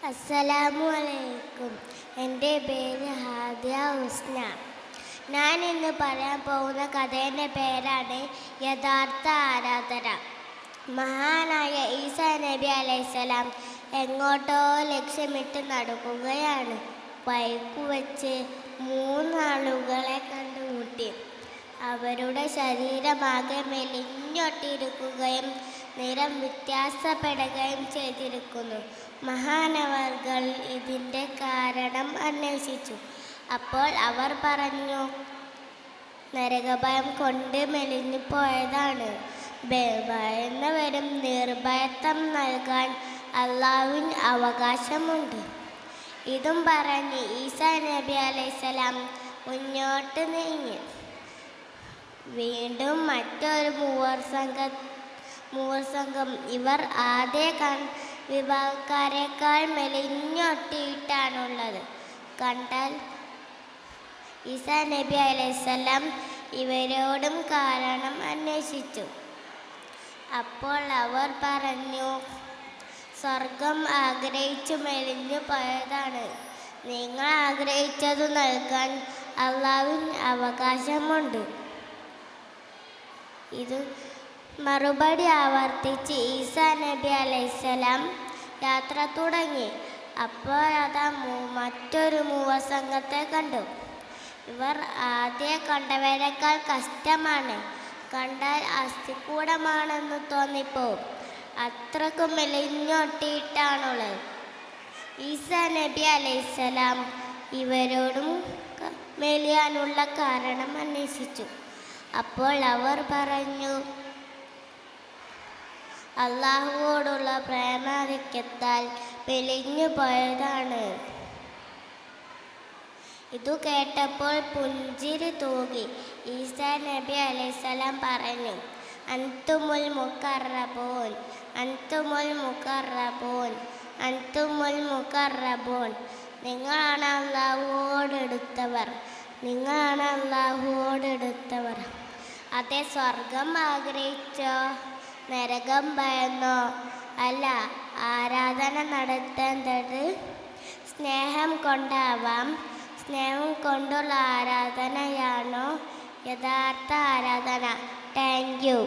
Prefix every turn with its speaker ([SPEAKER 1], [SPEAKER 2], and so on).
[SPEAKER 1] അസ്സലാമു അലൈക്കും. എൻ്റെ പേര് ഹാദിയ ഹുസ്ന. ഞാൻ ഇന്ന് പറയാൻ പോകുന്ന കഥയുടെ പേരാണ് യഥാർത്ഥ ആരാധന. മഹാനായ ഈസാ നബി അലൈഹിസ്സലാം എങ്ങോട്ടോ ലക്ഷ്യമിട്ട് നടക്കുകയാണ്. വഴിക്കുവെച്ച് മൂന്നാളുകളെ കണ്ടുമുട്ടി. അവരുടെ ശരീരമാകെ മെലിഞ്ഞൊട്ടിരിക്കുകയും നിറം വ്യത്യാസപ്പെടുകയും ചെയ്തിരിക്കുന്നു. മഹാനവർകൾ ഇതിൻ്റെ കാരണം അന്വേഷിച്ചു. അപ്പോൾ അവർ പറഞ്ഞു, നരകഭയം കൊണ്ട് മെലിഞ്ഞു പോയതാണ്. ഭയന്നവരും നിർഭയത്വം നൽകാൻ അള്ളാഹുവിന് അവകാശമുണ്ട്. ഇതും പറഞ്ഞ് ഈസാ നബി അലൈഹിസ്സലാം മുന്നോട്ട് നീങ്ങി. വീണ്ടും മറ്റൊരു മൂവർ സംഘം ഇവർ ആദ്യ വിഭാഗക്കാരെക്കാൾ മെലിഞ്ഞൊട്ടിയിട്ടാണുള്ളത്. കണ്ടാൽ ഈസാ നബി അലൈഹിസ്സലാം ഇവരോടും കാരണം അന്വേഷിച്ചു. അപ്പോൾ അവർ പറഞ്ഞു, സ്വർഗം ആഗ്രഹിച്ചു മെലിഞ്ഞു പോയതാണ്. നിങ്ങൾ ആഗ്രഹിച്ചതു നൽകാൻ അള്ളാഹുവിന് അവകാശമുണ്ട്. ഇത് മറുപടി ആവർത്തിച്ച് ഈസാ നബി അലൈഹിസ്സലാം യാത്ര തുടങ്ങി. അപ്പോൾ അതാ മറ്റൊരു മൂവർ സംഘത്തെ കണ്ടു. ഇവർ ആദ്യ കണ്ടവരെക്കാൾ കഷ്ടമാണ്. കണ്ടാൽ അസ്ഥികൂടമാണെന്ന് തോന്നിപ്പോവും. അത്രക്കും മെലിഞ്ഞൊട്ടിയിട്ടാണുള്ളത്. ഈസാ നബി അലൈഹിസ്സലാം ഇവരോടും മെലിയാനുള്ള കാരണം അന്വേഷിച്ചു. അപ്പോൾ അവർ പറഞ്ഞു, അള്ളാഹുവോടുള്ള പ്രേമാധിക്യത്താൽ മെലിഞ്ഞു പോയതാണ്. ഇതു കേട്ടപ്പോൾ പുഞ്ചിരി തൂകി. ഈസാ നബി അലൈഹിസ്സലാം പറഞ്ഞു, അൻതുമുൽ മുഖറബൂൻ, അൻതുമുൽ മുഖറബൂൻ, അൻതുമുൽ മുഖറബൂൻ. നിങ്ങളാണ് അള്ളാഹുവോടെടുത്തവർ, നിങ്ങളാണ് അള്ളാഹുവോടെടുത്തവർ. അതേ, സ്വർഗം ആഗ്രഹിച്ചോ നരകം ഭയന്നോ? അല്ല, ആരാധന നടത്തേണ്ടത് സ്നേഹം കൊണ്ടാവാം. സ്നേഹം കൊണ്ടുള്ള ആരാധനയാണോ യഥാർത്ഥ ആരാധന? Thank you.